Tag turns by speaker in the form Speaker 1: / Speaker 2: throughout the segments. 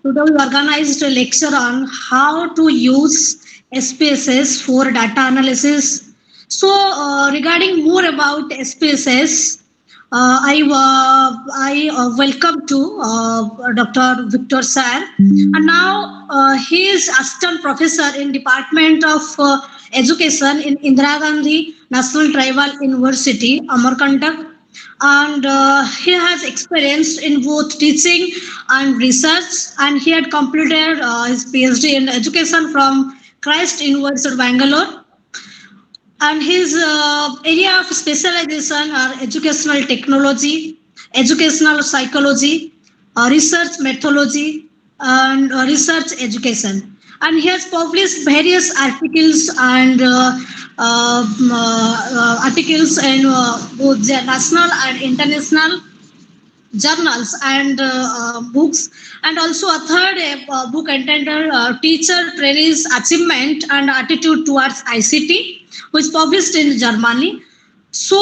Speaker 1: today we organized a lecture on how to use SPSS for data analysis. So, regarding more about SPSS, I welcome to Dr. Victor Sir, and now he is assistant professor in Department of Education in Indira Gandhi National Tribal University, Amarkantak, and he has experience in both teaching and research, and he had completed his PhD in education from Christ University, Bangalore, and his area of specialization are educational technology, educational psychology, research methodology, and research education. And he has published various articles and articles in both the national and international journals and books, and also a third book entitled Teacher Trainees Achievement and Attitude Towards ICT, which published in Germany. So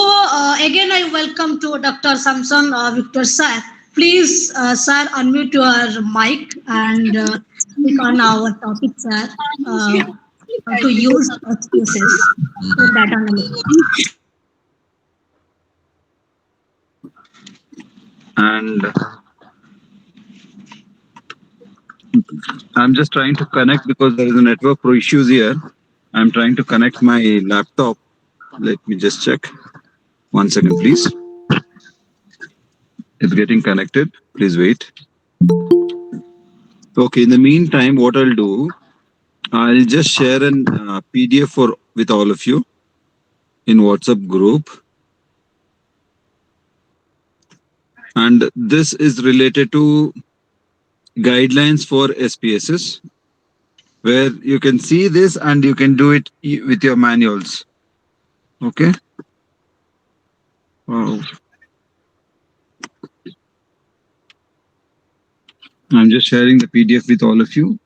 Speaker 1: again, I welcome to Dr. Sumsun Victor Sir. Please, sir, unmute your mic and speak on our topic, sir. To use excuses for data analysis.
Speaker 2: And I'm just trying to connect because there is a network issues here. I'm trying to connect my laptop. Let me just check. 1 second, please. It's getting connected. Please wait. Okay, in the meantime, what I'll do, I'll just share an PDF with all of you in WhatsApp group. And this is related to guidelines for SPSS, where you can see this and you can do it with your manuals. Okay. Wow. I'm just sharing the PDF with all of you.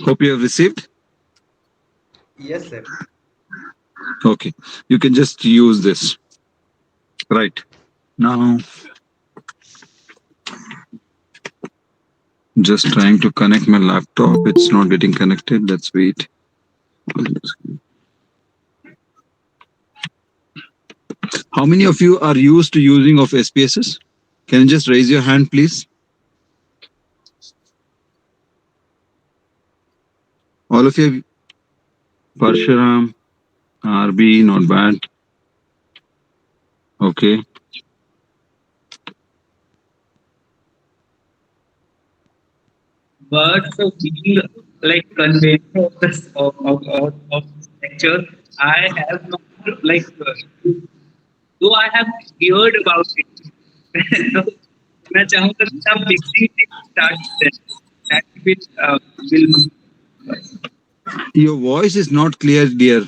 Speaker 2: Hope you have received.
Speaker 3: Yes, sir.
Speaker 2: Okay, you can just use this. Right. Now, just trying to connect my laptop. It's not getting connected. Let's wait. How many of you are used to using of SPSS? Can you just raise your hand, please? All of you. Parshuram, RB, not bad. Okay.
Speaker 4: But for being like conveyor of this of this lecture, I have not though I have heard about it. So मैं चाहूँगा कि आप beginning से start करें. That will
Speaker 2: Your voice is not clear, dear.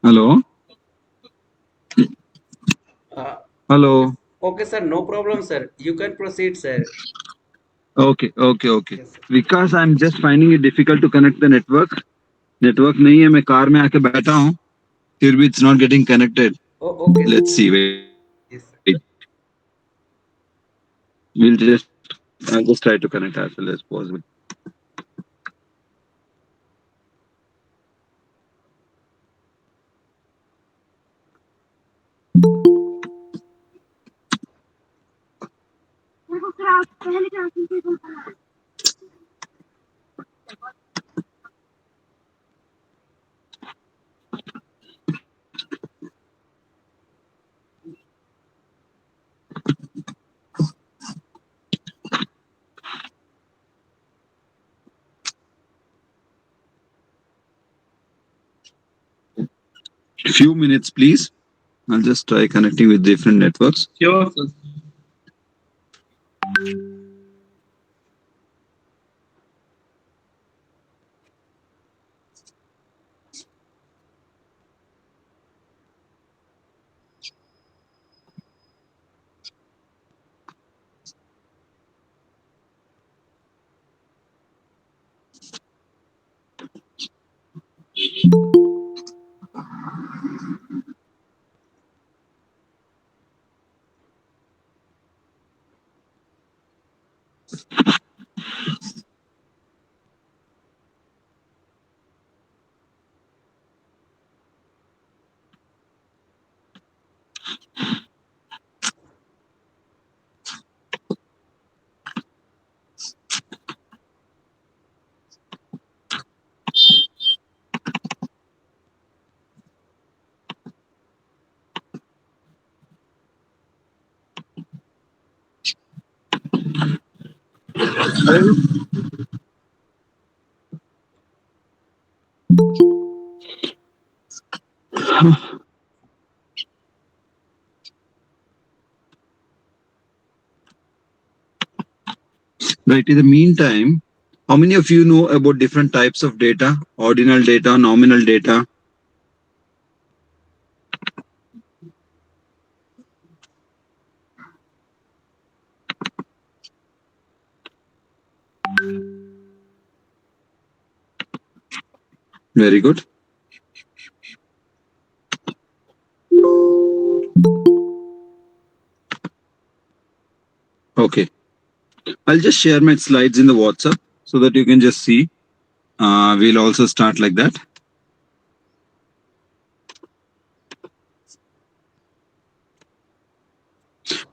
Speaker 2: Hello? Hello?
Speaker 3: Okay, sir. No problem, sir. You can proceed, sir.
Speaker 2: Okay.
Speaker 3: Yes,
Speaker 2: Because I'm just finding it difficult to connect the network. Network नहीं है, मैं car में आके बैठा हूँ, फिर भी it's not getting connected.
Speaker 3: Oh, okay.
Speaker 2: Let's see. Wait.
Speaker 3: Yes, sir.
Speaker 2: I'll just try to connect as well as possible. Few minutes, please. I'll just try connecting with different networks.
Speaker 4: Sure, sir.
Speaker 2: Right. In the meantime, how many of you know about different types of data? Ordinal data, nominal data. Very good. Okay. I'll just share my slides in the WhatsApp so that you can just see. We'll also start like that.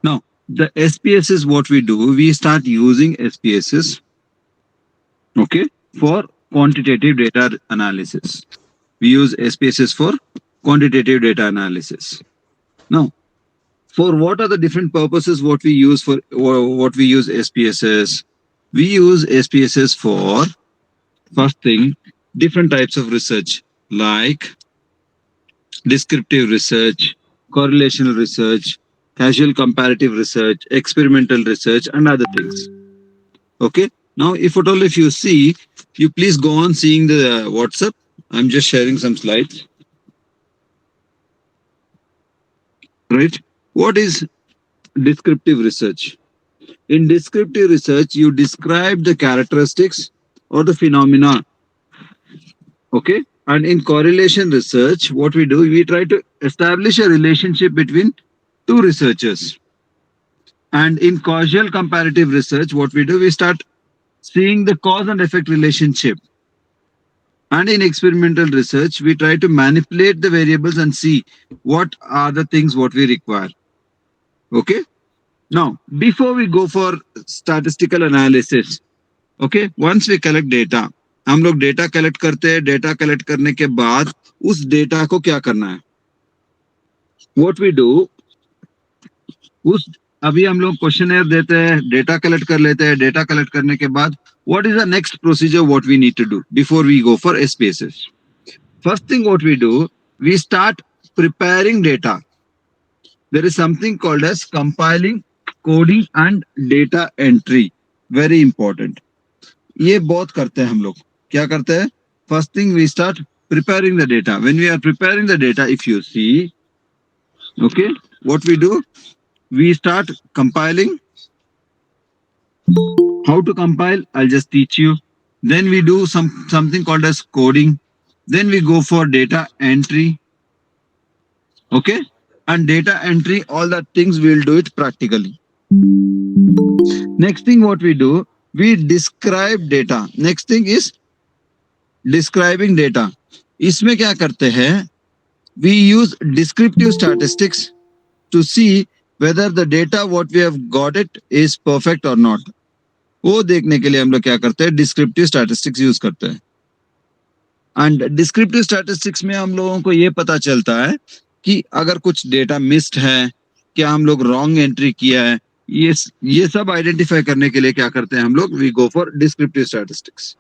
Speaker 2: Now, the SPSS, what we do, we start using SPSS, okay, for quantitative data analysis. We use SPSS for quantitative data analysis. Now, for what are the different purposes what we use for what we use SPSS? We use SPSS for, first thing, different types of research like descriptive research, correlational research, casual comparative research, experimental research, and other things. Okay. Now, if at all, if you see, you please go on seeing the WhatsApp. I'm just sharing some slides. Right. What is descriptive research? In descriptive research, you describe the characteristics or the phenomena. Okay. And in correlation research, what we do, we try to establish a relationship between two researchers. And in causal comparative research, what we do, we start seeing the cause and effect relationship. And in experimental research, we try to manipulate the variables and see what are the things what we require. Okay. Now, before we go for statistical analysis, okay, once we collect data, हम लोग data collect करते हैं. Data collect करने के बाद उस data को क्या करना है? What we do, उस अभी हम लोग क्वेश्चनर देते हैं, डेटा कलेक्ट कर लेते हैं. डेटा कलेक्ट करने के बाद what is the next procedure what we need to do before we go for SPSS? First thing what we do, we start preparing data. There is something called as compiling, coding and data entry. Very important. ये बहुत करते हैं हम लोग. क्या करते हैं? First thing we start preparing the data. When we are preparing the data, if you see, okay, what we do, we start compiling. How to compile, I'll just teach you. Then we do something called as coding. Then we go for data entry. Okay. And data entry, all that things we'll do it practically. Next thing what we do, we describe data. Next thing is describing data. इसमें क्या करते हैं? We use descriptive statistics to see whether the data what we have got it is perfect or not. वो देखने के लिए हम लोग क्या करते हैं? Descriptive statistics use करते हैं. And descriptive statistics में हम लोगों को ये पता चलता है कि अगर कुछ डेटा मिस्ड है, क्या हम लोग रॉन्ग एंट्री किया है, ये सब आइडेंटिफाई करने के लिए क्या करते हैं हम लोग? We go for descriptive statistics.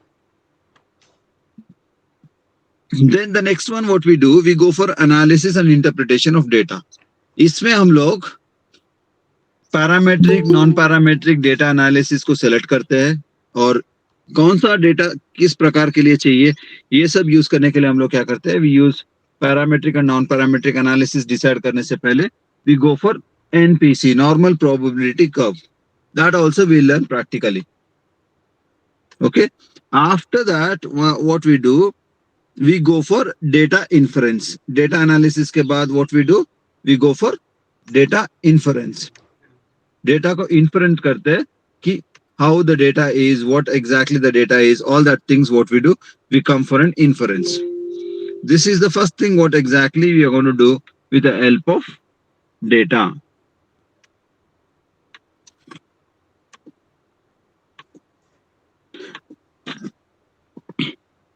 Speaker 2: Then the next one, what we do, we go for analysis and interpretation of data. इसमें हम लोग parametric non parametric data analysis को सेलेक्ट करते हैं और कौन सा डेटा किस प्रकार के लिए चाहिए ये सब यूज करने के लिए हम लोग क्या करते हैं, we use parametric and non parametric analysis decide करने से पहले we go for NPC, normal probability curve. That also we learn practically. Okay. After that, what we do, we go for data inference. Data analysis के बाद what we do, we go for data inference. Data को inference करते हैं कि how the data is, what exactly the data is, all that things what we do, we come for an inference. This is the first thing what exactly we are going to do with the help of data.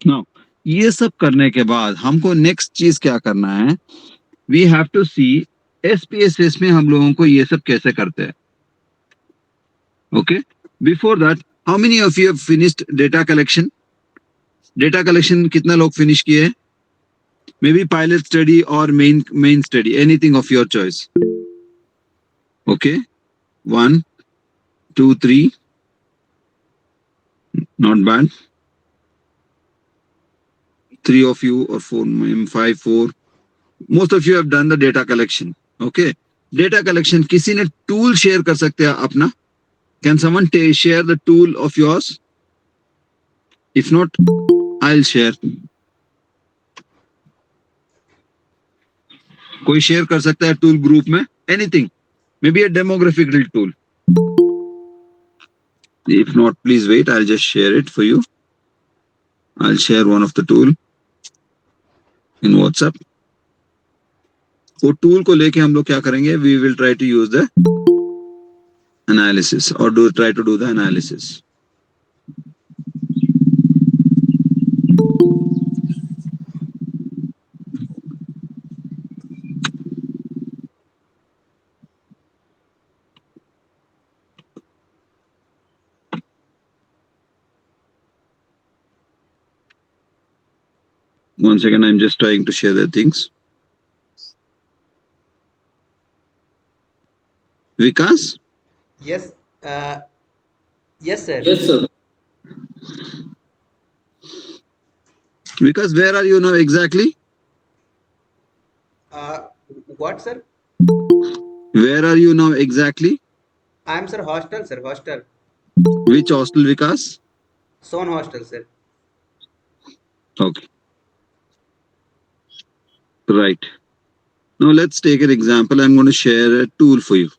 Speaker 2: Now, ये सब करने के बाद हमको next चीज क्या करना है, we have to see SPSS में हम लोगों को ये सब कैसे करते हैं. Okay, before that, how many of you have finished data collection? Data collection कितना लोग फिनिश किए? मे बी पायलट स्टडी और main study, anything of your choice. Okay, 1 2 3, not bad. 3 of you or 4, 5, 4. Most of you have done the data collection. Okay. Data collection. किसी ने tool share कर सकते हैं अपना? Can someone share the tool of yours? If not, I'll share. कोई share कर सकता है tool group में? Anything. Maybe a demographical tool. If not, please wait. I'll just share it for you. I'll share one of the tool in WhatsApp. वो tool को लेके हम लोग क्या करेंगे, we will try to use the analysis or try to do the analysis. One second, I'm just trying to share the things. Vikas?
Speaker 3: Yes. Yes, sir.
Speaker 4: Yes, sir.
Speaker 2: Vikas, where are you now exactly?
Speaker 3: What, sir?
Speaker 2: Where are you now exactly?
Speaker 3: I'm sir hostel, sir. Hostel.
Speaker 2: Which hostel, Vikas?
Speaker 3: Son hostel, sir.
Speaker 2: Okay. Right. Now let's take an example. I'm going to share a tool for you.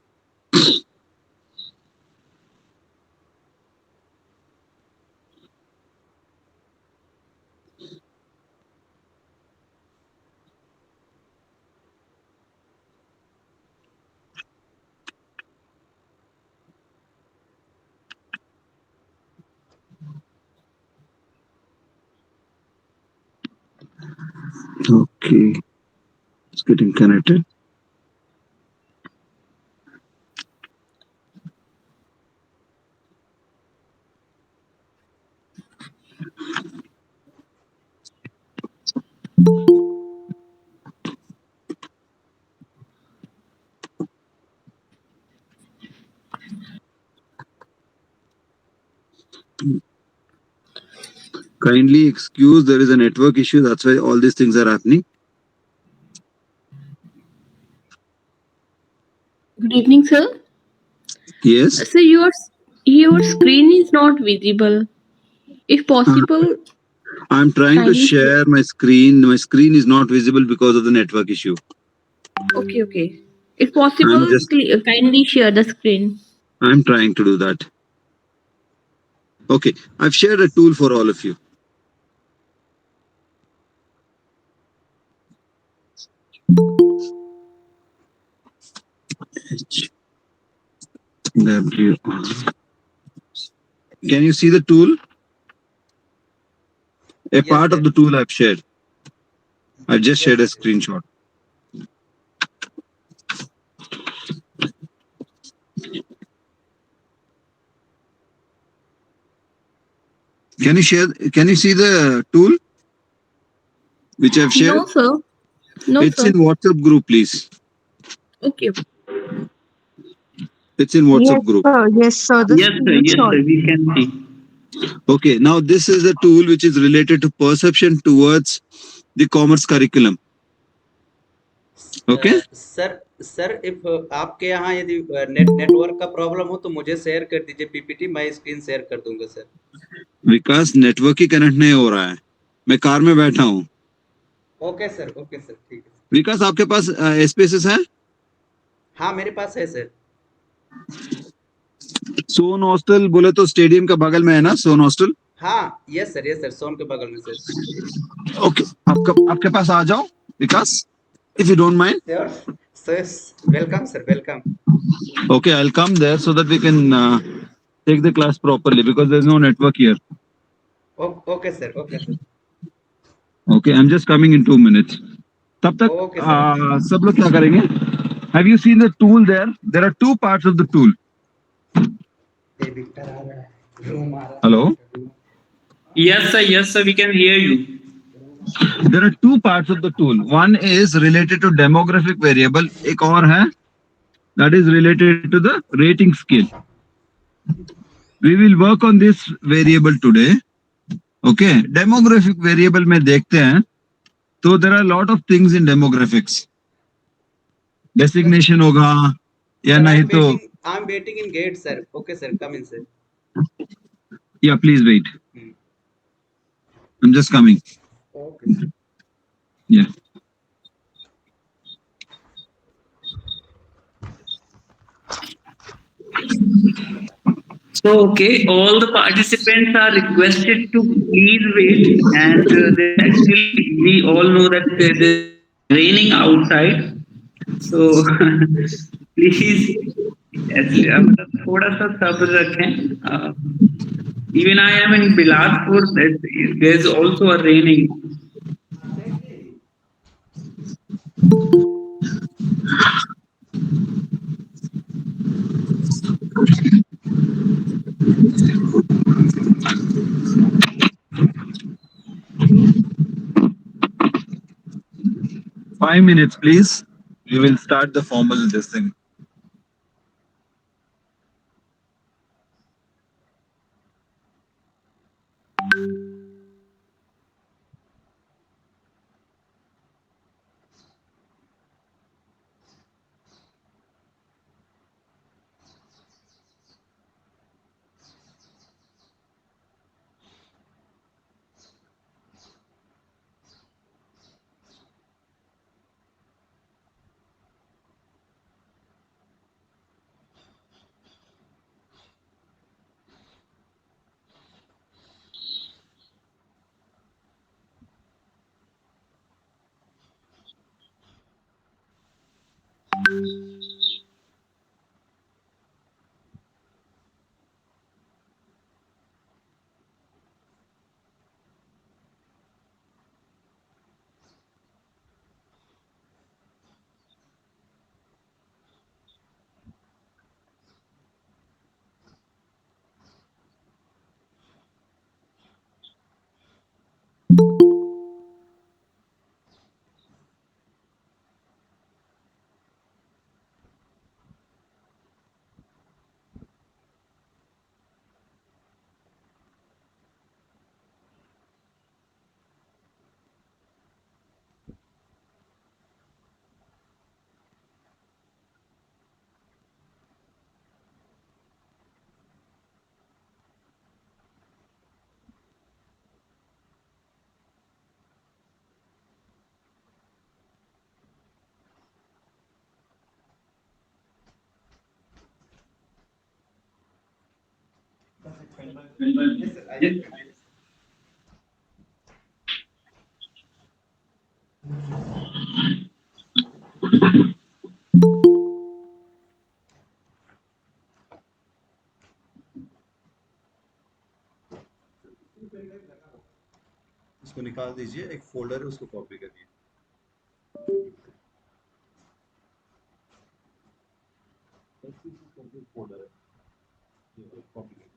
Speaker 2: Okay. It's getting connected. Kindly excuse, there is a network issue. That's why all these things are happening.
Speaker 5: Good evening, sir.
Speaker 2: Yes.
Speaker 5: So your screen is not visible. If possible,
Speaker 2: I'm trying to
Speaker 5: kindly
Speaker 2: share my screen. My screen is not visible because of the network issue.
Speaker 5: okay. If possible, kindly share the screen.
Speaker 2: I'm trying to do that. Okay. I've shared a tool for all of you. W. Can you see the tool? A
Speaker 3: Yes,
Speaker 2: part
Speaker 3: sir.
Speaker 2: of the tool I've shared. I've just shared a
Speaker 3: sir.
Speaker 2: screenshot. Can you see the tool? which I've shared?
Speaker 5: No, sir. No,
Speaker 2: It's
Speaker 5: sir.
Speaker 2: in WhatsApp group, please.
Speaker 5: Okay.
Speaker 2: It's in
Speaker 6: Yes,
Speaker 2: WhatsApp group.
Speaker 6: sir. Yes, sir. The
Speaker 4: Yes,
Speaker 6: screenshot.
Speaker 4: sir, we can see.
Speaker 2: Okay, now this is a tool which is related to perception towards the commerce curriculum. Okay,
Speaker 3: sir if आपके यहाँ यदि network का problem हो तो मुझे share कर दीजिए PPT, मैं स्क्रीन शेयर कर दूंगा सर।
Speaker 2: विकास नेटवर्क ही कनेक्ट नहीं हो रहा है, मैं कार में बैठा हूँ।
Speaker 3: ओके सर, ठीक है।
Speaker 2: विकास आपके पास एसपीएसएस है?
Speaker 3: हाँ, मेरे पास है सर।
Speaker 2: सोन हॉस्टल बोले तो स्टेडियम के बगल में है ना सोन हॉस्टल?
Speaker 3: हाँ, यस सर, सोन के बगल में सर।
Speaker 2: ओके, आपके पास आ जाओ विकास, if you don't mind.
Speaker 3: Sure, sir, welcome sir, welcome.
Speaker 2: Okay, I'll come there so that we can take the class properly because there's no network here.
Speaker 3: Okay sir, okay sir.
Speaker 2: Okay, I'm just coming in 2 minutes. तब तक
Speaker 3: Okay sir.
Speaker 2: सब लोग क्या करेंगे? Have you seen the tool there? There are two parts of the tool. Hello?
Speaker 4: Yes, sir, we can hear you.
Speaker 2: There are two parts of the tool. One is related to demographic variable. एक और है that is related to the rating scale. We will work on this variable today. Okay, demographic variable में देखते हैं तो there are a lot of things in demographics. Designation होगा या
Speaker 3: Sir,
Speaker 2: नहीं तो
Speaker 3: I'm waiting in gate sir. Okay sir, come in sir.
Speaker 2: yeah, please wait.
Speaker 3: Hmm.
Speaker 2: I'm just coming.
Speaker 3: Okay sir.
Speaker 2: Yeah.
Speaker 4: So, okay, all the participants are requested to please wait, and actually, we all know that it is raining outside. So, please, मतलब थोड़ा सा सब्र रखें. Even I am in Bilaspur. There's also a raining.
Speaker 2: Five minutes, please. We will start the formal this thing.
Speaker 7: इसको निकाल दीजिए, एक folder है उसको कॉपी करिए। फोल्डर है, कॉपी करिए।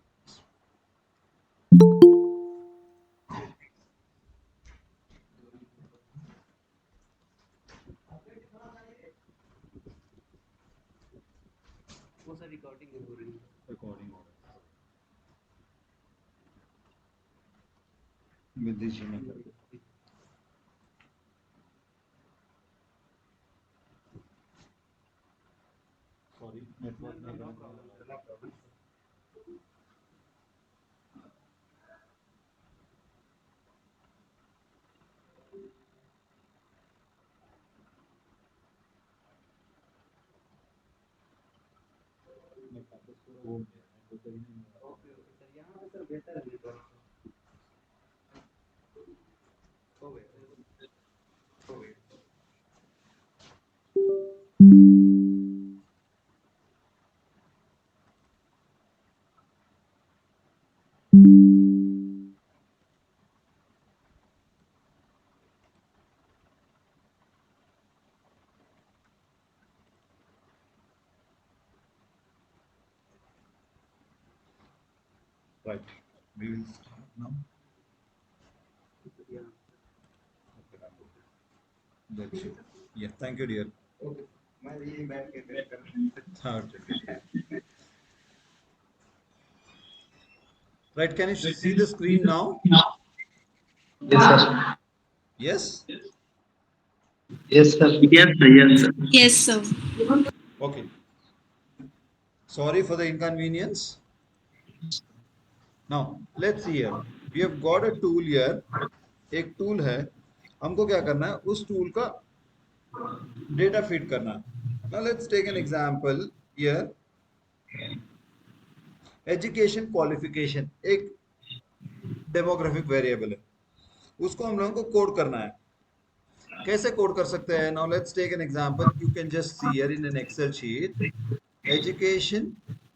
Speaker 3: वो सर रिकॉर्डिंग हो रही है।
Speaker 7: रिकॉर्डिंग हो रहा है with this unit sorry network में
Speaker 3: ओके ओके सर, यहाँ पे सर बेहतर है नेटवर्क। हो गया हो गया।
Speaker 7: right. We will start now.
Speaker 3: Yeah.
Speaker 7: That's it. Yeah, thank you, dear.
Speaker 3: Okay, मैं यही बैठ के वेट कर रहा हूँ।
Speaker 7: Okay. Right, can you see the screen now?
Speaker 4: Yes, sir.
Speaker 7: Yes?
Speaker 4: Yes, sir. Yes, sir. Yes, sir.
Speaker 1: Yes, sir.
Speaker 7: Okay. Sorry for the inconvenience. Now, let's see here. We have got a tool here. एक tool है, हमको क्या करना है, उस tool का data feed करना है. Now let's take an example here. Education qualification एक डेमोग्राफिक वेरिएबल है, उसको हम लोगों को कोड करना है. कैसे कोड कर सकते हैं? Now let's take an example. You can just see here in an excel sheet education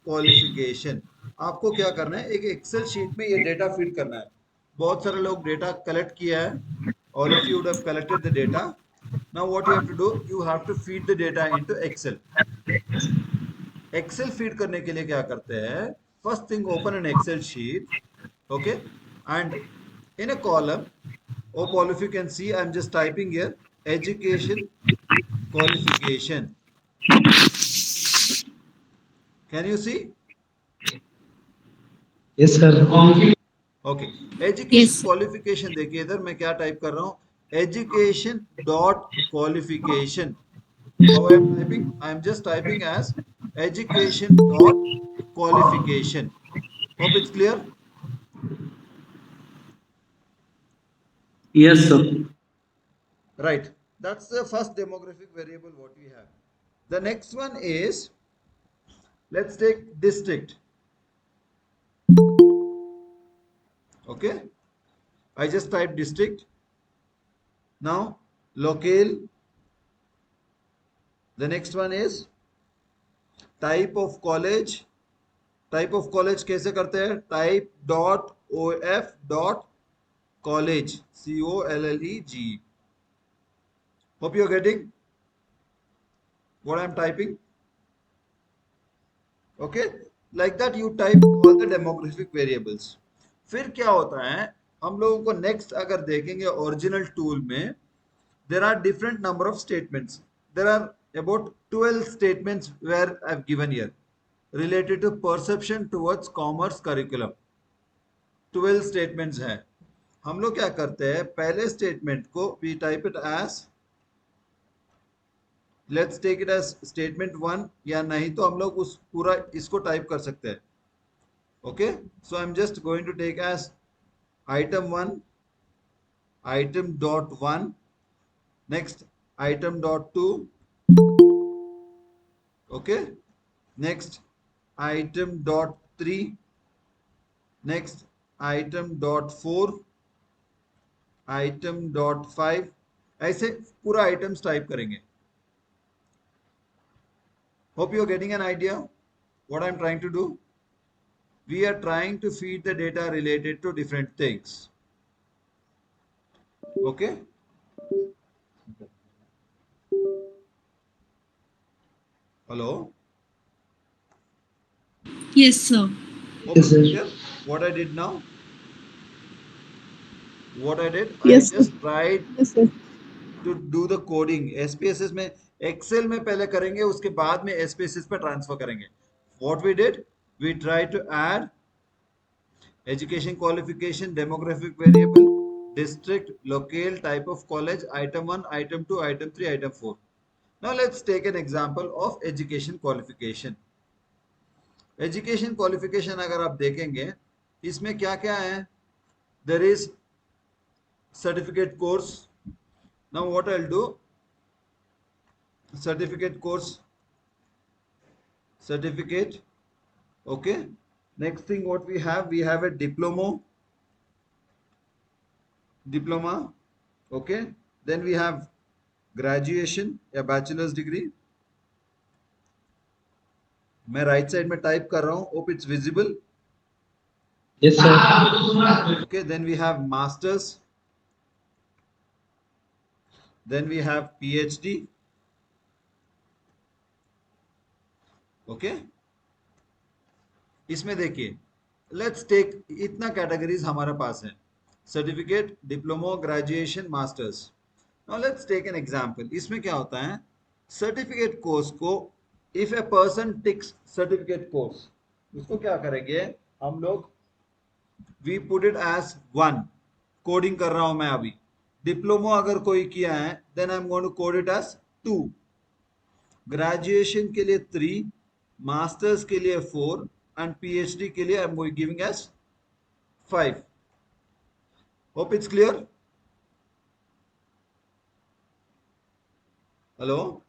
Speaker 7: qualification. आपको क्या करना है, एक एक्सेल शीट में ये डेटा फीड करना है. बहुत सारे लोग डेटा कलेक्ट किया है. All of you would have collected the data. Now what you have to do, you have to feed the data into excel. Excel feed करने के लिए क्या करते हैं, first thing open an excel sheet, okay, and in a column, or all of you can see, I'm just typing here education qualification. Can you see?
Speaker 4: Yes, sir.
Speaker 7: Okay, education qualification. देखिए इधर मैं क्या type कर रहा हूँ, education dot qualification. How I am typing? I am just typing as education dot qualification. Hope it's clear.
Speaker 4: Yes, sir.
Speaker 7: Right, that's the first demographic variable what we have. The next one is, let's take district. Okay, I just type district. Now locale. The next one is type of college. Type of college कैसे करते हैं, type dot of dot college, colleg. Hope you're getting what I'm typing. Okay, like that you type all the demographic variables. फिर क्या होता है, हम लोगों को नेक्स्ट अगर देखेंगे ओरिजिनल टूल में, there are different number of statements. There are about 12 statements where I've given here related to perception towards commerce curriculum. 12 statements हैं. हम लोग क्या करते हैं, पहले स्टेटमेंट को we type it as, let's take it as statement 1, या नहीं तो हम लोग उस पूरा इसको टाइप कर सकते हैं. Okay, so I'm just going to take as item 1, item dot 1, next item dot 2, okay, next item dot 3, next item dot 4, item dot 5. ऐसे पूरा आइटम्स टाइप करेंगे. Hope you're getting an idea what I'm trying to do. We are trying to feed the data related to different things. Okay, hello.
Speaker 1: Yes, sir.
Speaker 7: Hope
Speaker 4: Yes,
Speaker 7: it's
Speaker 4: sir.
Speaker 7: clear what I did now. What I did,
Speaker 5: Yes,
Speaker 7: I
Speaker 5: sir.
Speaker 7: just tried
Speaker 5: Yes, sir.
Speaker 7: to do the coding. SPSS में, Excel में पहले करेंगे, उसके बाद में SPSS पे transfer करेंगे. what we did, we tried to add education qualification, demographic variable, district, locale, type of college, item 1, item 2, item 3, item 4. Now let's take an example of education qualification. Education qualification अगर आप देखेंगे इसमें क्या क्या है, there is certificate course. Now what I will do, certificate course, certificate. Okay, next thing what we have a diploma. Okay, then we have graduation, a bachelor's degree. मैं right side में type कर रहा हूं, hope it's visible.
Speaker 6: Yes, sir.
Speaker 7: Okay, then we have masters, then we have PhD. Okay, इसमें देखिए, let's take इतना categories हमारे पास है, certificate, diploma, graduation, masters. Now let's take an example. इसमें क्या होता है, सर्टिफिकेट कोर्स को if a person ticks certificate course, उसको क्या करेंगे हम लोग, we put it as 1. Coding कर रहा हूं मैं अभी. डिप्लोमा अगर कोई किया है then I am going to code it as 2. Graduation के लिए 3, मास्टर्स के लिए 4 and PhD के लिए I am giving as 5. Hope it's clear. Hello.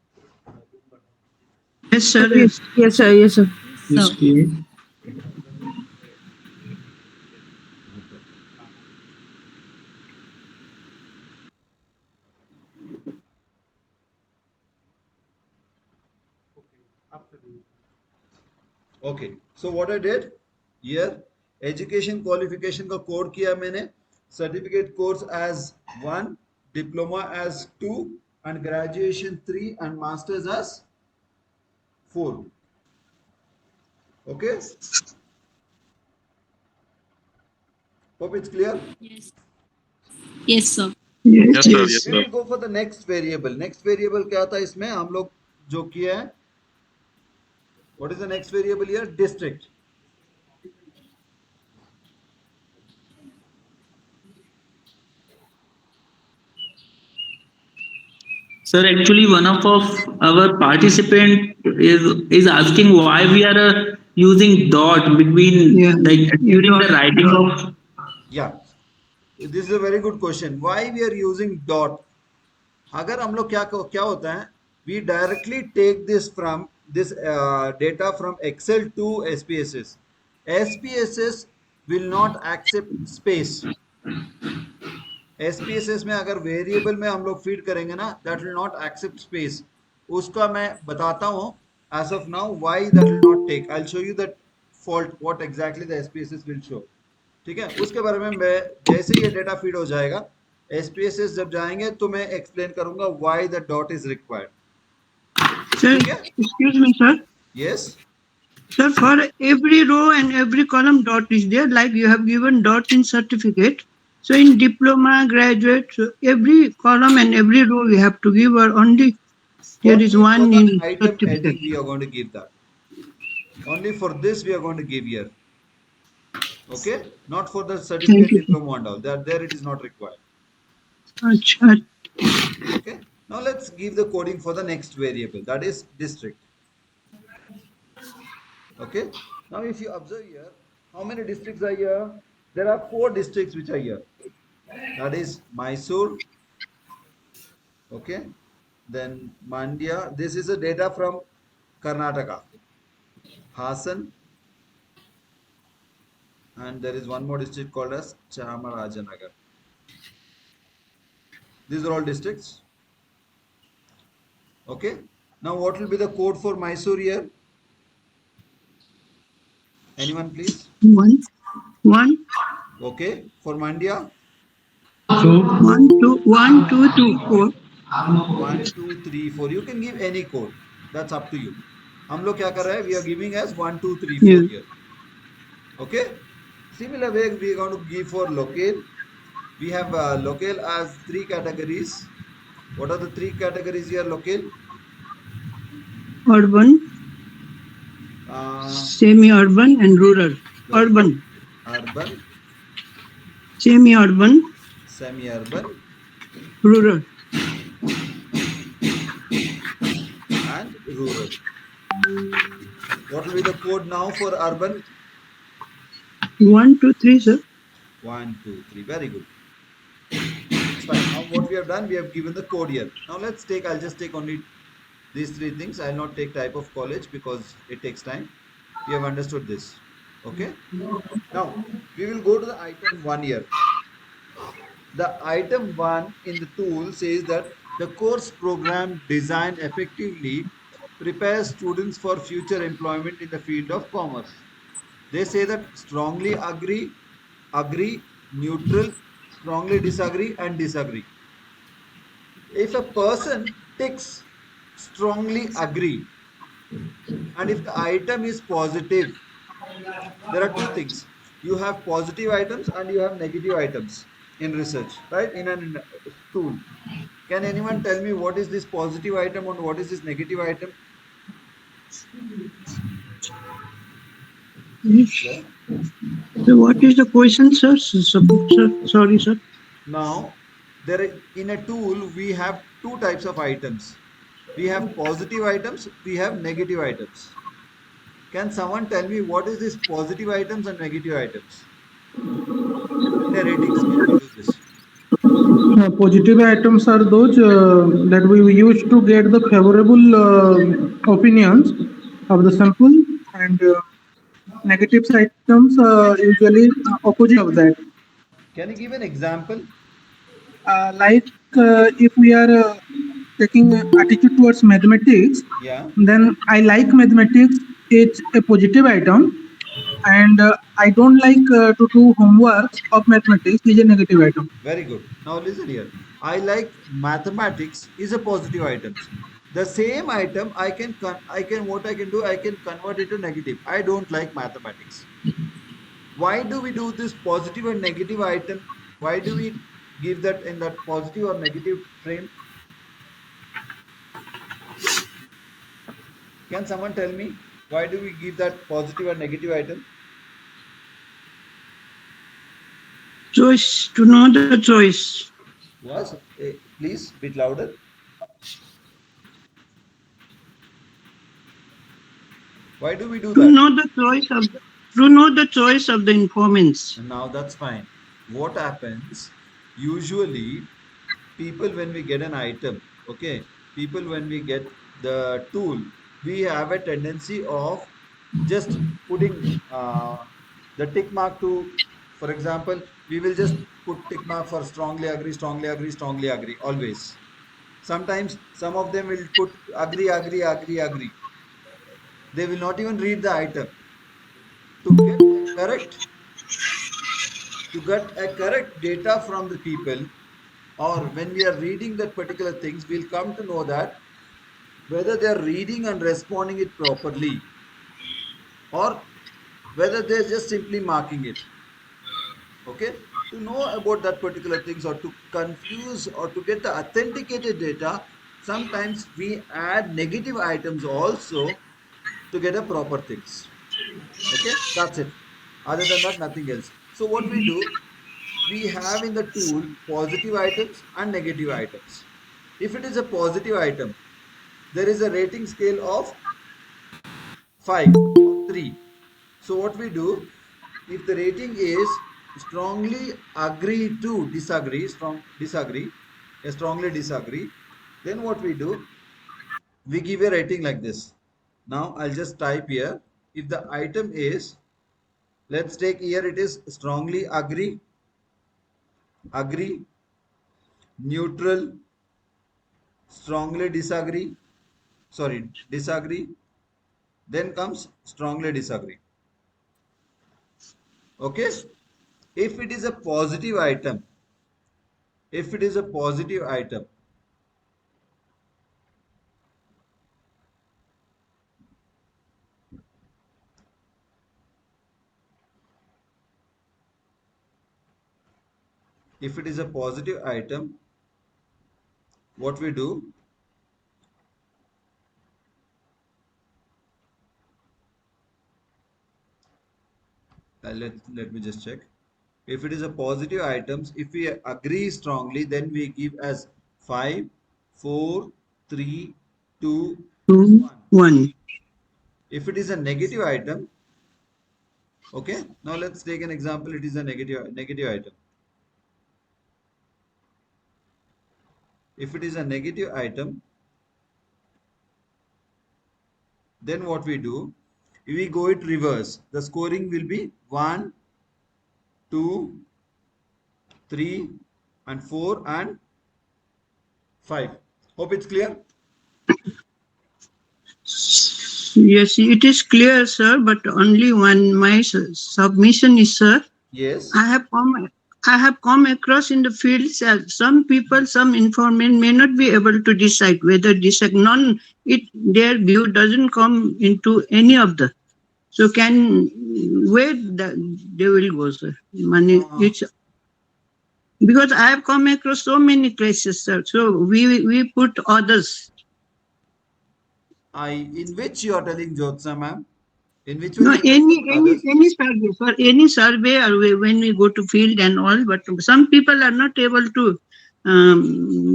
Speaker 8: Yes, sir. Yes, yes, sir. Yes, sir.
Speaker 4: Yes, clear.
Speaker 7: Okay, so what I did here, education qualification का code किया मैंने, certificate course as 1, diploma as 2 and graduation 3 and masters as 4. Okay, hope it's clear.
Speaker 9: Yes. Yes, sir.
Speaker 8: Yes,
Speaker 6: Yes, sir.
Speaker 8: yes.
Speaker 6: Yes,
Speaker 7: We
Speaker 6: sir.
Speaker 7: will go for the next variable. Next variable क्या था इसमें, हम लोग जो किया है, what is the next variable here, district.
Speaker 4: Sir, actually, one of our participant is asking why we are using dot between
Speaker 8: Yeah.
Speaker 4: like during the writing of.
Speaker 7: Yeah, this is a very good question. Why we are using dot? अगर हम लोग क्या होता है, we directly take this from this data from Excel to SPSS. SPSS will not accept space. SPSS में अगर variable में हम लोग फीड करेंगे ना, that will not accept space. उसका मैं बताता हूँ as of now why that will not take. I'll show you that fault what exactly the SPSS will show. ठीक है, उसके बारे में मैं जैसे ये डेटा फीड हो जाएगा, SPSS जब जाएंगे तो मैं एक्सप्लेन करूंगा why the dot is required.
Speaker 8: Sir,
Speaker 7: ठीक है?
Speaker 8: excuse me, sir.
Speaker 7: Yes.
Speaker 8: Sir, for every row and every column, dot is there. Like you have given dot in certificate. So in diploma, graduate, so every column and every row we have to give, or only there is
Speaker 7: Only
Speaker 8: one
Speaker 7: for
Speaker 8: in
Speaker 7: the item
Speaker 8: certificate.
Speaker 7: heading we are going to give that. Only for this we are going to give here. Okay, not for the certificate,
Speaker 8: you.
Speaker 7: diploma and all. There it is not required.
Speaker 8: Acha.
Speaker 7: Okay, now let's give the coding for the next variable, that is district. Okay, now if you observe here, how many districts are here? There are 4 districts which are here. That is Mysore. Okay, then Mandya. This is a data from Karnataka. Hassan, and there is one more district called as Chamarajanagar. These are all districts. Okay, now what will be the code for Mysore here? Anyone please?
Speaker 8: One.
Speaker 7: Okay, for Mandya?
Speaker 8: 1, 2, 1, 2, 3, 4.
Speaker 7: 1, 2, 3, 4. You can give any code. That's up to you. हम लोग क्या कर रहे हैं? We are giving as 1, 2, 3, 4
Speaker 8: Yeah.
Speaker 7: here. Okay. Similar way we are going to give for locale. We have locale as 3 categories. What are the 3 categories here? Locale.
Speaker 8: Urban. Semi-urban and rural.
Speaker 7: Very
Speaker 8: Urban.
Speaker 7: good. Urban,
Speaker 8: Semi-urban,
Speaker 7: semi-urban,
Speaker 8: rural.
Speaker 7: and rural. What will be the code now for urban?
Speaker 8: 1, 2, 3, sir.
Speaker 7: 1, 2, 3. Very good. It's fine. Now what we have done, we have given the code here. Now let's take, I'll just take only these three things. I'll not take type of college because it takes time. We have understood this. Okay. Now we will go to the item 1 here. The item 1 in the tool says that the course program designed effectively prepares students for future employment in the field of commerce. They say that strongly agree, agree, neutral, strongly disagree, and disagree. If a person ticks strongly agree, and if the item is positive, there are two things. You have positive items and you have negative items in research, right? In a tool. Can anyone tell me what is this positive item and what is this negative item? Hello?
Speaker 8: So what is the question, sir? Sorry, sir.
Speaker 7: Now, in a tool, we have two types of items. We have positive items, we have negative items. Can someone tell me what is this positive items and negative items? In a rating scale, we do this.
Speaker 6: Positive items are those that we use to get the favorable opinions of the sample, and negative items usually opposite of that.
Speaker 7: Can you give an example?
Speaker 6: Like if we are taking attitude towards mathematics,
Speaker 7: Yeah.
Speaker 6: then I like mathematics. It's a positive item, and I don't like to do homework of mathematics is a negative item.
Speaker 7: Very good. Now listen here. I like mathematics is a positive item. The same item what I can do, I can convert it to negative. I don't like mathematics. Why do we do this positive and negative item? Why do we give that in that positive or negative frame? Can someone tell me why do we give that positive or negative item?
Speaker 8: Choice, to know the choice.
Speaker 7: Was please bit louder. Why do we do
Speaker 8: To
Speaker 7: that?
Speaker 8: know the choice of to know the choice of the informants.
Speaker 7: And now that's fine. What happens? Usually, people when we get an item, okay, people when we get the tool, we have a tendency of just putting the tick mark to, for example, we will just put tick mark for strongly agree, strongly agree, strongly agree, always. Sometimes some of them will put agree, agree, agree, agree. They will not even read the item. To get a correct data from the people, or when we are reading that particular things, we'll come to know that whether they are reading and responding it properly, or whether they're just simply marking it. Okay, to know about that particular things, or to confuse or to get the authenticated data, sometimes we add negative items also to get a proper things. Okay, that's it. Other than that, nothing else. So what we do, we have in the tool positive items and negative items. If it is a positive item, there is a rating scale of 5 or 3. So what we do, if the rating is strongly agree to disagree, strongly disagree, then what we do, we give a rating like this. Now I'll just type here. If the item is, let's take here, it is strongly agree, agree, neutral, strongly disagree, sorry, disagree, then comes strongly disagree. Okay, if it is a positive item, if it is a positive item, if it is a positive item, what we do, let me just check. If it is a positive items, if we agree strongly, then we give as 5, 4, 3, 2,
Speaker 8: 2,
Speaker 7: 1.
Speaker 8: 1.
Speaker 7: If it is a negative item, okay. Now let's take an example. It is a negative item. If it is a negative item, then what we do? We go it reverse. The scoring will be 1, 2, 3, and 4 and 5. Hope it's clear.
Speaker 8: Yes, it is clear, sir, but only one my submission is, sir.
Speaker 7: Yes.
Speaker 8: I have come across in the fields that some people, some informant may not be able to decide whether decide none it their view doesn't come into any of the. So can where they will go, sir? Money it's because I have come across so many cases, sir. So we put others.
Speaker 7: In which you are telling Jyotsna ma'am? In which
Speaker 8: No,
Speaker 7: one you mentioned others?
Speaker 8: any survey, for any survey or when we go to field and all, but some people are not able to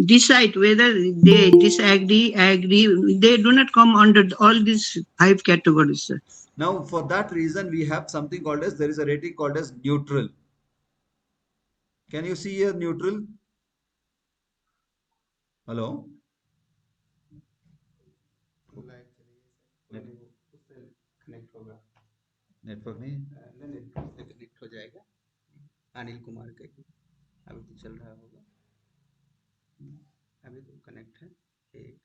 Speaker 8: decide whether they disagree, agree. They do not come under all these 5 categories, sir.
Speaker 7: Now, for that reason, we have something called as, there is a rating called as neutral. Can you see here neutral? Hello?
Speaker 3: Connect होगा
Speaker 7: network नहीं
Speaker 3: network से connect हो जाएगा अनिल कुमार का अभी तो चल रहा होगा अभी तो कनेक्ट है एक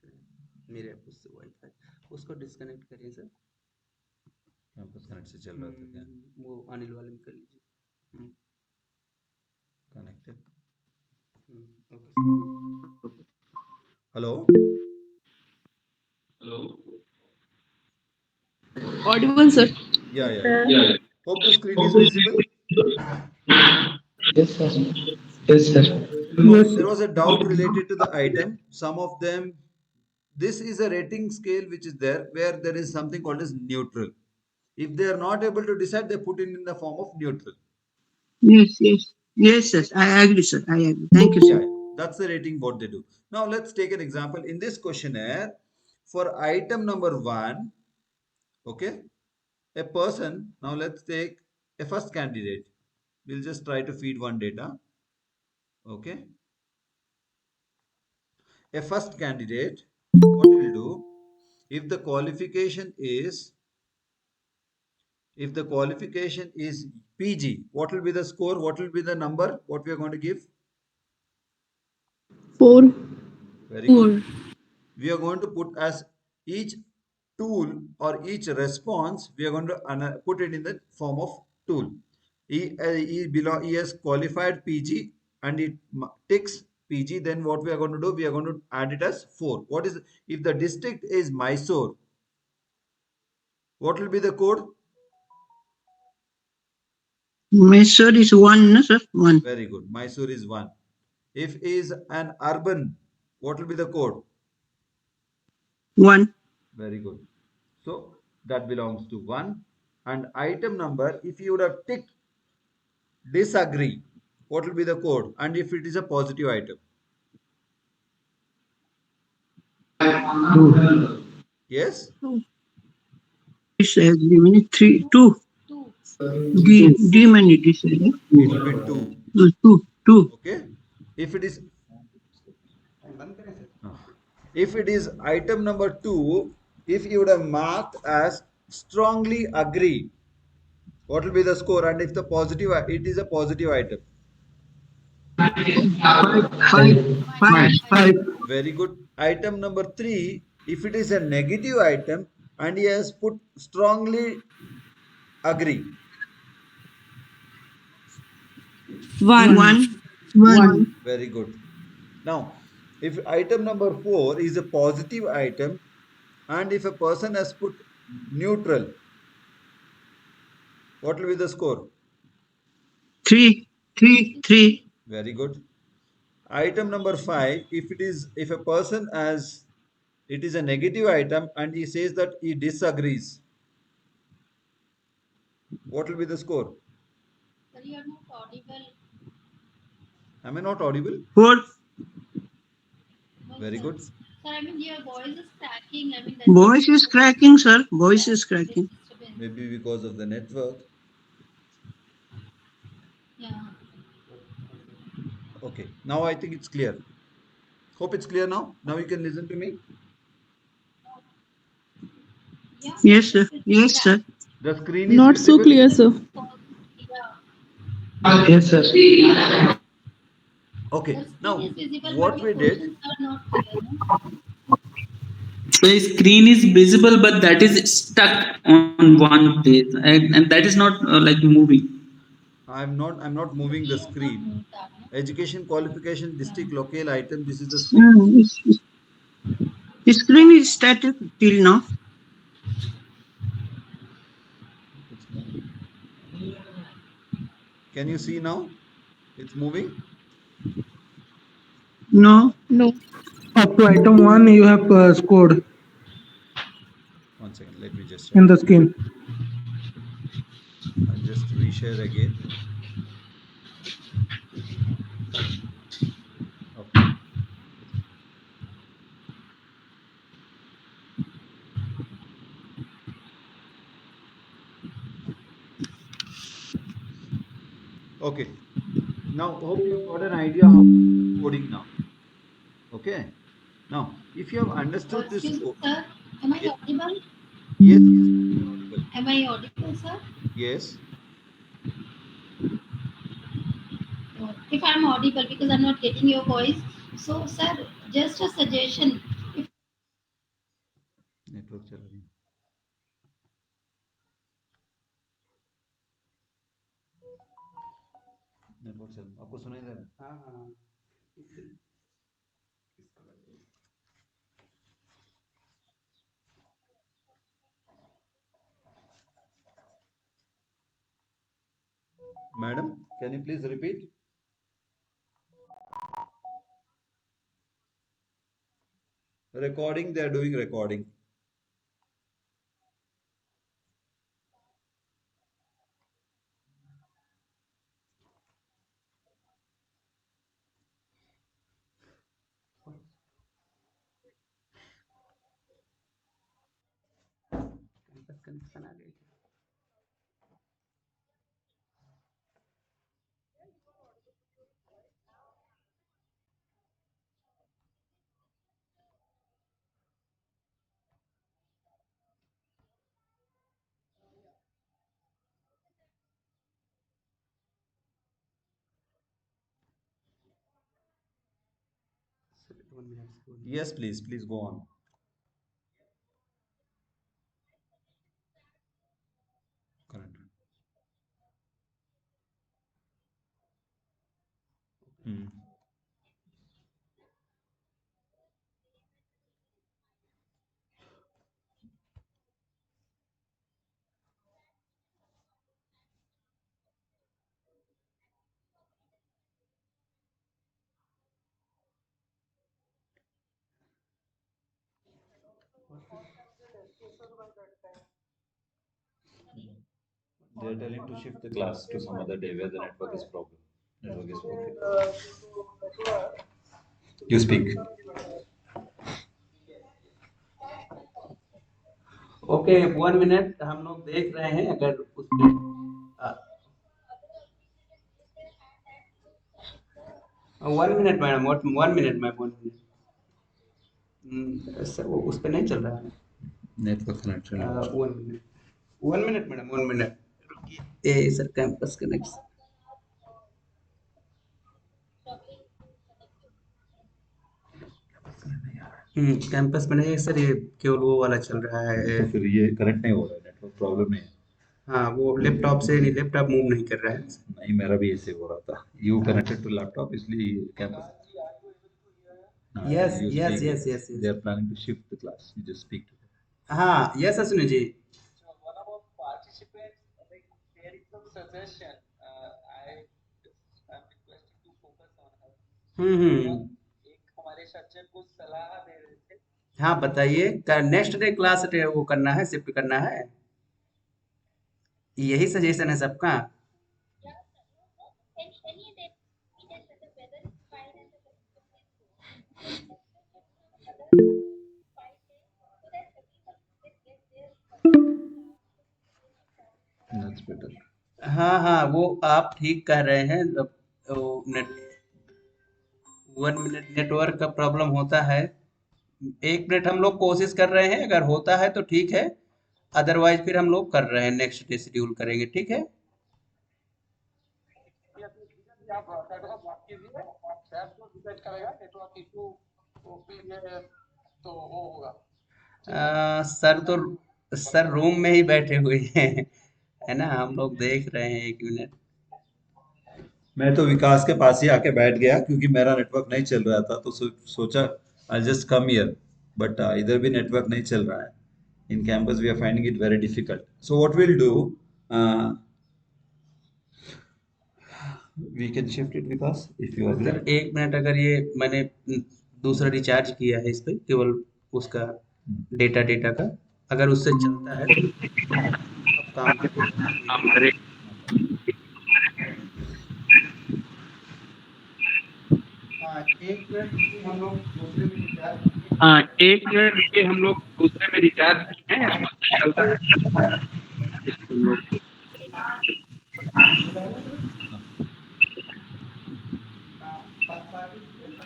Speaker 3: मेरे उससे वाईफाई उसको डिस्कनेक्ट करिए सर
Speaker 7: कैंपस कनेक्ट से चल रहा था क्या
Speaker 3: वो अनिल वाले में कर लीजिए
Speaker 7: connected
Speaker 3: okay
Speaker 7: hello
Speaker 5: Audible, sir.
Speaker 7: yeah hope the screen is visible.
Speaker 4: Yes, sir. Yes, sir.
Speaker 7: There was a doubt related to the item. Some of them, this is a rating scale which is there where there is something called as neutral. If they are not able to decide, they put in the form of neutral.
Speaker 8: Yes, I agree, sir. I agree. Thank you, sir.
Speaker 7: Yeah, that's the rating what they do. Now let's take an example. In this questionnaire, for item number 1, okay, a person, now let's take a first candidate. We'll just try to feed one data. Okay. A first candidate, what we'll do, if the qualification is PG, what will be the score? What will be the number? What we are going to give?
Speaker 5: 4.
Speaker 7: Very good. We are going to put as each tool or each response, we are going to put it in the form of tool. He has qualified PG and it ticks PG, then what we are going to do, we are going to add it as 4. What is, if the district is Mysore, what will be the code?
Speaker 8: Mysore is 1, no, sir? 1.
Speaker 7: Very good. Mysore is 1. If is an urban, what will be the code?
Speaker 8: 1.
Speaker 7: Very good. So that belongs to 1. And item number, if you would have ticked disagree, what will be the code? And if it is a positive item?
Speaker 4: 2.
Speaker 7: Yes?
Speaker 8: Disagree, 3, 2. D many disagree.
Speaker 7: It will be 2.
Speaker 8: 2.
Speaker 7: Okay. If it is if it is item number 2, if you would have marked as strongly agree, what will be the score? And if the positive, it is a positive item.
Speaker 8: 5.
Speaker 7: Very good. Item number 3, if it is a negative item and he has put strongly agree.
Speaker 8: 1.
Speaker 7: Very good. Now, if item number 4 is a positive item and if a person has put neutral, what will be the score?
Speaker 8: 3.
Speaker 7: Very good. Item number 5, if a person has, it is a negative item and he says that he disagrees, what will be the score? Am I not audible?
Speaker 8: What?
Speaker 7: Very good.
Speaker 8: Voice is cracking, sir. Voice is cracking.
Speaker 7: Maybe because of the network. Okay, now I think it's clear. Hope it's clear now. Now you can listen to me.
Speaker 8: Yes, sir. Yes, sir.
Speaker 7: The screen is
Speaker 5: Not so
Speaker 7: visible.
Speaker 5: clear, sir.
Speaker 4: Yes, sir.
Speaker 7: Okay, now what we did,
Speaker 4: So the screen is visible, but that is stuck on one place, and that is not like moving.
Speaker 7: I'm not moving the screen. Education qualification district local item. This is the screen.
Speaker 8: The screen is static till now.
Speaker 7: It's moving. Can you see now? It's moving.
Speaker 8: No.
Speaker 5: No.
Speaker 6: Up to item 1, you have scored
Speaker 7: 1 second. Let me just check.
Speaker 6: in the screen.
Speaker 7: I'll just reshare again. Okay. Okay. Now hope you got an idea how coding now. Okay. Now, if you have understood this code,
Speaker 1: Am I
Speaker 7: yes,
Speaker 1: audible?
Speaker 7: yes, you're audible.
Speaker 1: Am I audible, sir?
Speaker 7: Yes.
Speaker 1: If I'm audible, because I'm not getting your voice. So, sir, just a suggestion. If
Speaker 7: network चल रही है network चल आपको सुनाई दे रहा है हाँ madam can you please repeat recording they are doing recording
Speaker 3: connection आ गई
Speaker 7: yes please go on correct hmm. They are telling to shift the class to some other day where the network is problem. Network is okay. You speak.
Speaker 3: Okay 1 minute हम लोग देख रहे हैं अगर उस पे 1 minute madam 1 minute ma'am 1 minute sir वो उस पे नहीं चल रहा है
Speaker 7: network connection
Speaker 3: 1 minute madam 1 minute रुकिए सर कैंपस कनेक्ट कैंपस में नहीं सर ये केवल वो वाला चल रहा है
Speaker 7: तो फिर ये कनेक्ट नहीं हो रहा है नेटवर्क प्रॉब्लम नहीं है
Speaker 3: हाँ वो लैपटॉप से नहीं लैपटॉप मूव नहीं कर रहा है
Speaker 7: नहीं मेरा भी ऐसे हो रहा था यू कनेक्टेड टू लैपटॉप इसलिए campus
Speaker 3: yes yes yes yes
Speaker 7: they are planning to shift the class you just speak to them
Speaker 3: हाँ यस अश्विनी जी हम्म हाँ बताइए नेक्स्ट डे क्लास वो करना है शिफ्ट करना है यही सजेशन है सबका
Speaker 7: मच बेटर।
Speaker 3: हाँ हाँ, वो आप ठीक कह रहे हैं। वो 1 मिनट नेटवर्क का प्रॉब्लम होता है। 1 मिनट हम लोग कोशिश कर रहे हैं, अगर होता है तो ठीक है, अदरवाइज फिर हम लोग कर रहे हैं, नेक्स्ट डे शेड्यूल करेंगे, ठीक है। सर रूम में ही बैठे हुए हैं, है ना, हम लोग देख रहे हैं। 1 मिनट।
Speaker 7: मैं तो विकास के पास ही आके बैठ गया क्योंकि मेरा नेटवर्क नहीं चल रहा था, तो सोचा I just come here, but इधर भी नेटवर्क नहीं चल रहा है। In campus we are finding it very difficult, so what will do, we can shift it Vikas if you
Speaker 3: sir
Speaker 7: agree.
Speaker 3: 1 minute, अगर ये मैंने दूसरा रिचार्ज किया है इस पे, केवल उसका डेटा डेटा का, अगर उससे चलता है तो अब काम करेगा। हाँ, 1 मिनट रुकिए, हम लोग दूसरे में रिचार्ज किए।
Speaker 4: हाँ, 1 मिनट रुकिए, हम लोग दूसरे में रिचार्ज किए हैं, चलता है।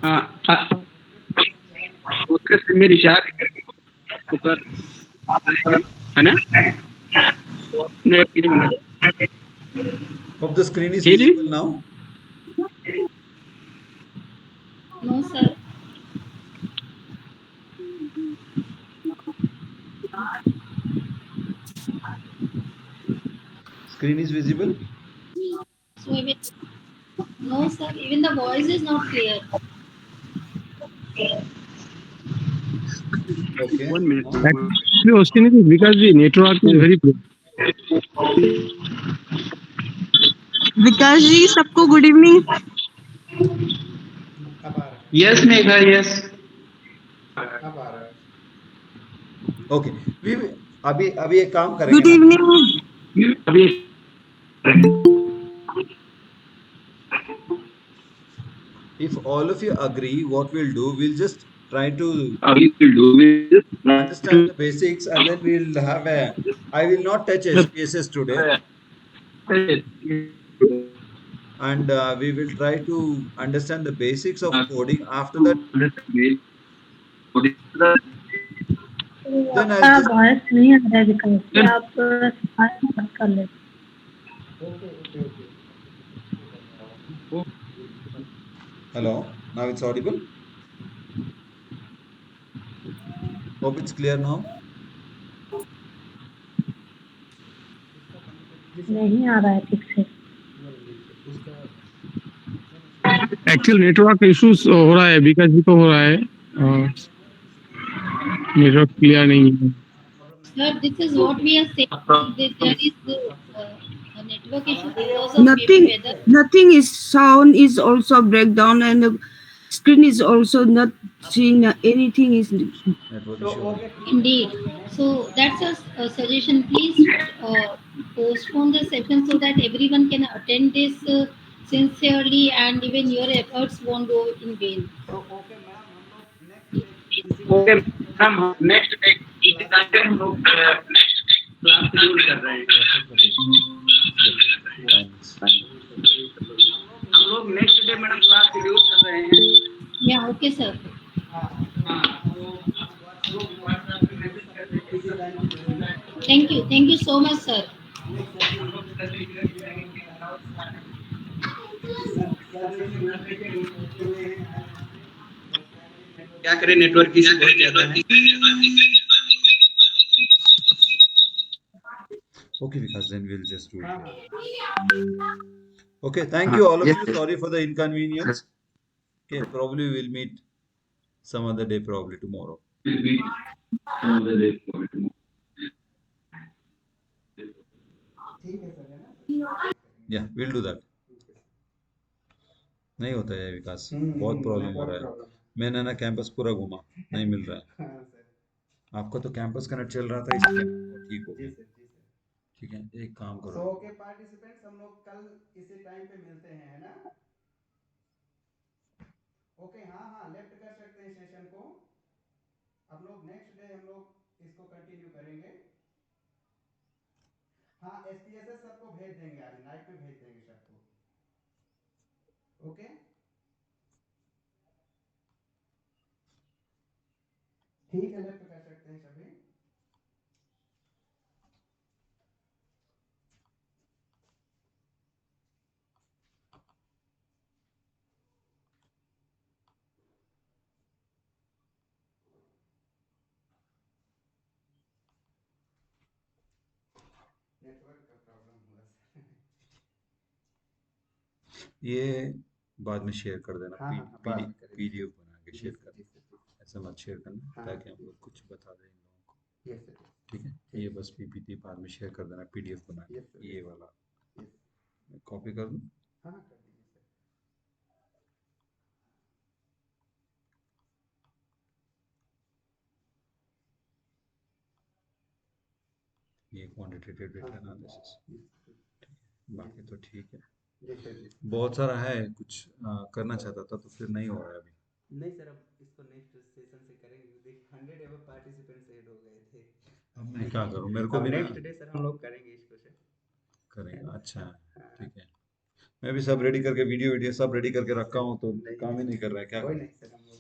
Speaker 4: हाँ हाँ, दूसरे सिम में रिचार्ज करके तो कर, है ना।
Speaker 7: Hope the screen is
Speaker 4: ji ji.
Speaker 7: visible now.
Speaker 9: No, sir.
Speaker 7: Screen is visible.
Speaker 9: So even no, sir. Even the voice is not clear.
Speaker 7: Okay.
Speaker 4: 1 minute.
Speaker 7: Now?
Speaker 10: Actually, Austin, it is because the network is very poor.
Speaker 8: विकास जी, सबको good evening.
Speaker 3: अब आ रहा है,
Speaker 4: yes Megha, yes.
Speaker 3: अब आ रहा है।
Speaker 7: Okay. We अभी अभी एक काम करेंगे
Speaker 8: गुड
Speaker 7: ना।
Speaker 8: इवनिंग।
Speaker 4: अभी
Speaker 7: If all of you agree, what we'll do, we'll just try to
Speaker 4: अभी will do
Speaker 7: understand the basics, and then we'll have a. I will not touch SPSS today, and we will try to understand the basics of coding. After that, then I'll
Speaker 1: आपका
Speaker 7: just.
Speaker 1: Voice नहीं आ रहा है विकास जी, आप बात कर लें।
Speaker 3: Okay okay okay,
Speaker 7: Hello. Now it's audible. Hope it's clear now.
Speaker 1: नहीं आ रहा है ठीक से।
Speaker 3: उसका
Speaker 10: Actual network issues हो रहा है, विकास जी को हो रहा है, नेटवर्क क्लियर नहीं है।
Speaker 9: Sir, this is what we are saying. There is a network issue because of maybe
Speaker 8: Nothing,
Speaker 9: weather.
Speaker 8: nothing is sound is also breakdown, and the screen is also not seeing anything is.
Speaker 7: Network
Speaker 3: तो
Speaker 7: issue.
Speaker 3: Okay,
Speaker 9: Indeed. So that's a suggestion. Please postpone the session so that everyone can attend this sincerely, and even your efforts won't go in vain.
Speaker 3: तो okay ma'am, हम लोग next day इसी time
Speaker 4: okay
Speaker 3: पे
Speaker 4: ma'am, next इसी time पे हम लोग next class schedule कर रहे हैं। हम लोग next day madam class schedule कर रहे हैं।
Speaker 9: Yeah, okay, sir.
Speaker 3: हाँ, तो हम लोग व्हाट्सएप पे मैसेज कर देंगे, इसी टाइम पे ज्वाइन करना।
Speaker 9: Thank you so much, sir.
Speaker 3: हम लोग सर से रिक्वेस्ट करेंगे कि कोई डाउट्स है, सर देखिए रूम पे के रूम बैठे हुए हैं, आए यहाँ पे, बट क्या करें, नेटवर्क इशू बहुत ज्यादा है।
Speaker 7: Okay, Vikas, then we'll just do it.
Speaker 3: हाँ हाँ,
Speaker 7: Okay, thank you all of you. Sorry for the inconvenience. Okay, probably we'll meet some other day, probably tomorrow.
Speaker 3: ठीक है सर, है ना।
Speaker 7: Yeah, we'll do that. नहीं होता है विकास, बहुत प्रॉब्लम हो रहा है। मैंने ना कैंपस पूरा घूमा, नहीं मिल रहा है।
Speaker 3: हाँ सर,
Speaker 7: आपका तो कैंपस कनेक्ट चल रहा था इसलिए वो ठीक हो
Speaker 3: जी
Speaker 7: गया।
Speaker 3: सर, जी सर।
Speaker 7: ठीक है, एक काम
Speaker 3: सो
Speaker 7: करो।
Speaker 3: ओके पार्टिसिपेंट्स, हम लोग कल इसी टाइम पे मिलते हैं, है ना। ओके, हाँ हाँ, लेफ्ट कर सकते हैं सेशन को। हम लोग नेक्स्ट डे हम लोग इसको कंटिन्यू करेंगे। हाँ SPSS सर को भेज देंगे, आज नाइट में भेज देंगे सर को। ओके ठीक है, लेफ्ट कर सकते हैं सभी। नेटवर्क का प्रॉब्लम हुआ सर।
Speaker 7: ये बाद में शेयर कर देना,
Speaker 3: हाँ, हाँ, बाद में करेंगे।
Speaker 7: पीडीएफ बना के
Speaker 3: जी
Speaker 7: शेयर
Speaker 3: सर,
Speaker 7: कर
Speaker 3: जी
Speaker 7: देना,
Speaker 3: सर, जी
Speaker 7: ऐसा मत शेयर करना
Speaker 3: हाँ,
Speaker 7: ताकि हम
Speaker 3: जी
Speaker 7: लोग
Speaker 3: सर।
Speaker 7: कुछ बता दें इन लोगों को।
Speaker 3: यस सर,
Speaker 7: ठीक है,
Speaker 3: ठीक।
Speaker 7: ये बस पीपीटी बाद में शेयर कर देना, पीडीएफ बना
Speaker 3: यस सर,
Speaker 7: के ये
Speaker 3: यस।
Speaker 7: वाला
Speaker 3: यस।
Speaker 7: कॉपी कर दूं।
Speaker 3: हाँ, हाँ, कर दीजिए सर।
Speaker 7: ये क्वांटिटेटिव डेटा
Speaker 3: हाँ,
Speaker 7: एनालिसिस,
Speaker 3: यस,
Speaker 7: बाकी तो ठीक है।
Speaker 3: जी सर, जी।
Speaker 7: बहुत सारा है, कुछ करना चाहता था तो फिर नहीं हो रहा है अभी।
Speaker 3: नहीं सर, अब इसको नेक्स्ट सेशन से करेंगे, क्योंकि 100 एबव पार्टिसिपेंट्स ऐड हो गए थे।
Speaker 7: अब मैं क्या करूं, मेरे को
Speaker 3: अब
Speaker 7: भी ना
Speaker 3: नेक्स्ट डे सर हम लोग करेंगे इसको सर।
Speaker 7: करेंगे। अच्छा
Speaker 3: हाँ।
Speaker 7: ठीक है, मैं भी सब रेडी करके वीडियो सब रेडी करके रखा हूँ, तो काम ही नहीं कर रहा है, क्या
Speaker 3: कोई
Speaker 7: करूं?
Speaker 3: नहीं सर, हम लोग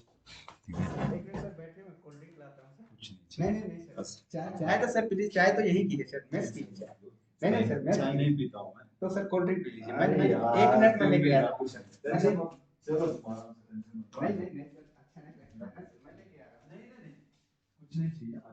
Speaker 3: एक मिनट सर बैठे, मैं कोल्ड ड्रिंक लाता हूँ सर।
Speaker 7: कुछ
Speaker 3: नहीं नहीं नहीं सर, चाय तो सर प्लीज, चाय तो यही की है सर, मेस की है चाय। नहीं नहीं सर, मेस
Speaker 7: चाय
Speaker 3: की
Speaker 7: नहीं
Speaker 3: है।
Speaker 7: पीता हूँ मैं।
Speaker 3: तो सर कोल्ड ड्रिंक पी लीजिए, मैं
Speaker 7: अरे यार,
Speaker 3: 1 मिनट में लेके आ रहा हूँ
Speaker 7: कुछ
Speaker 3: सर।
Speaker 7: चलो तुम्हारा
Speaker 3: नहीं नहीं नहीं सर, अच्छा नहीं लगता है सर, मैं लेके आ रहा हूँ।
Speaker 7: नहीं नहीं नहीं, कुछ नहीं चाहिए, आ जाओ।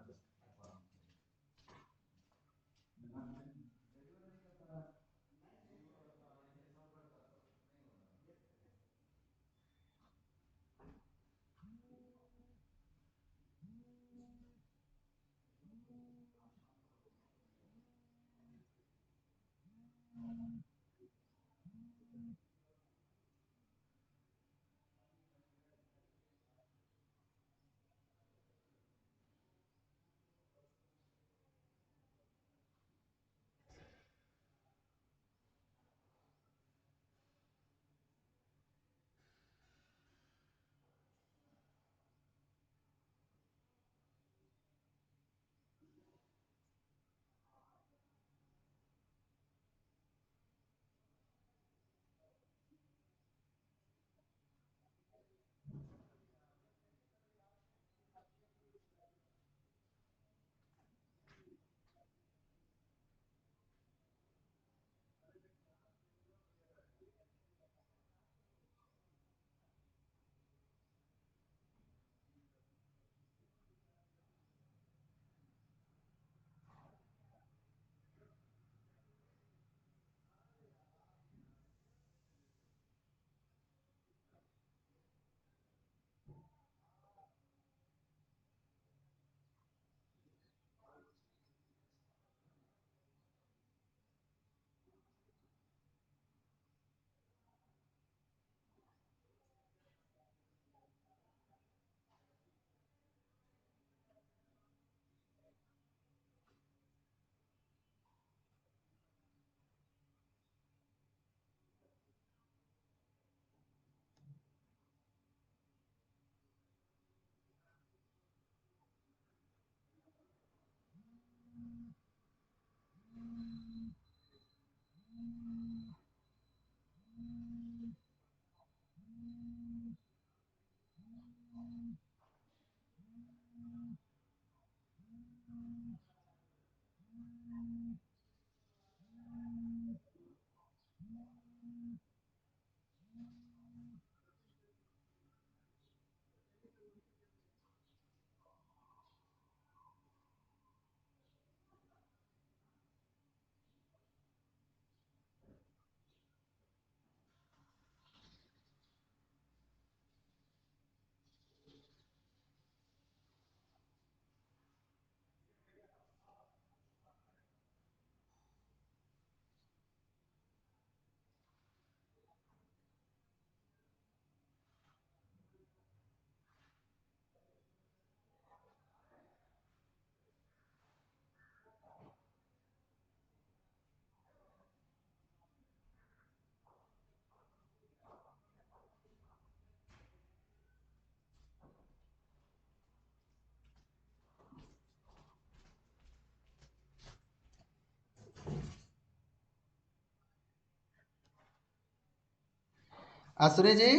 Speaker 3: आसुरी जी,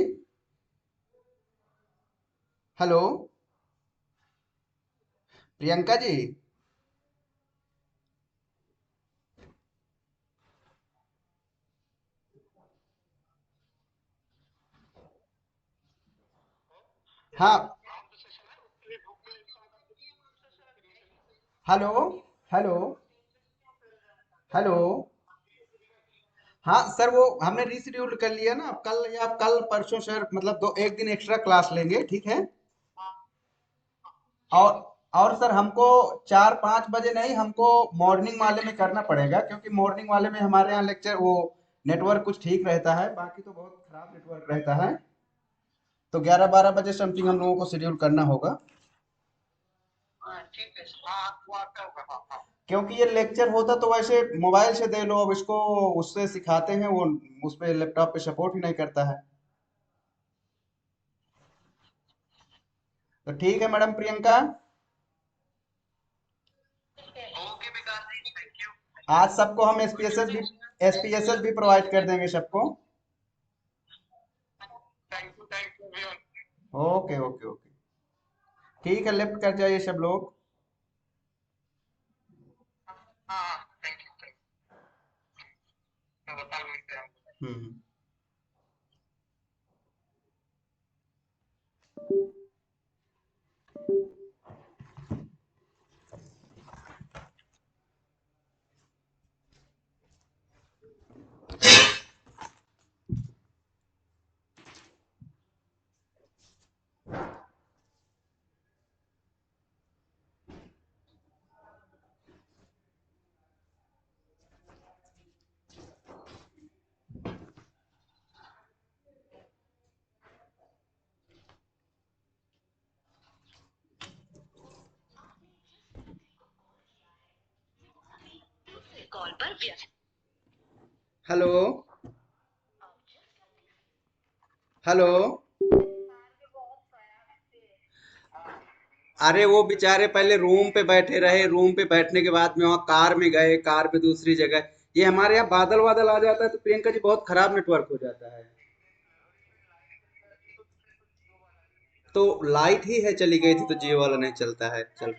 Speaker 3: हेलो, प्रियंका जी, हाँ, हेलो, हेलो, हेलो, हाँ सर, वो हमने रीशेड्यूल कर लिया ना, कल या कल परसों सर, मतलब दो एक दिन एक्स्ट्रा क्लास लेंगे, ठीक है। और और सर हमको 4-5 बजे नहीं, हमको मॉर्निंग वाले में करना पड़ेगा, क्योंकि मॉर्निंग वाले में हमारे यहाँ लेक्चर वो नेटवर्क कुछ ठीक रहता है, बाकी तो बहुत खराब नेटवर्क रहता है। तो 11-12 बजे समथिंग हम लोगों को शेड्यूल करना होगा, क्योंकि ये लेक्चर होता तो वैसे मोबाइल से दे लो, अब इसको उससे सिखाते हैं, वो उस पे लैपटॉप पे सपोर्ट ही नहीं करता है। तो ठीक है मैडम प्रियंका, आज सबको हम एसपीएसएस भी प्रोवाइड कर देंगे सबको। ओके ओके ओके, ठीक है, लेफ्ट कर जाइए सब लोग। हम्म। हेलो, हेलो, अरे वो बेचारे पहले रूम पे बैठे रहे, रूम पे बैठने के बाद में वहाँ कार में गए, कार पे दूसरी जगह, ये हमारे यहाँ बादल वादल आ जाता है तो प्रियंका जी बहुत खराब नेटवर्क हो जाता है। तो लाइट ही है चली गई थी, तो जियो वाला नहीं चलता है, चल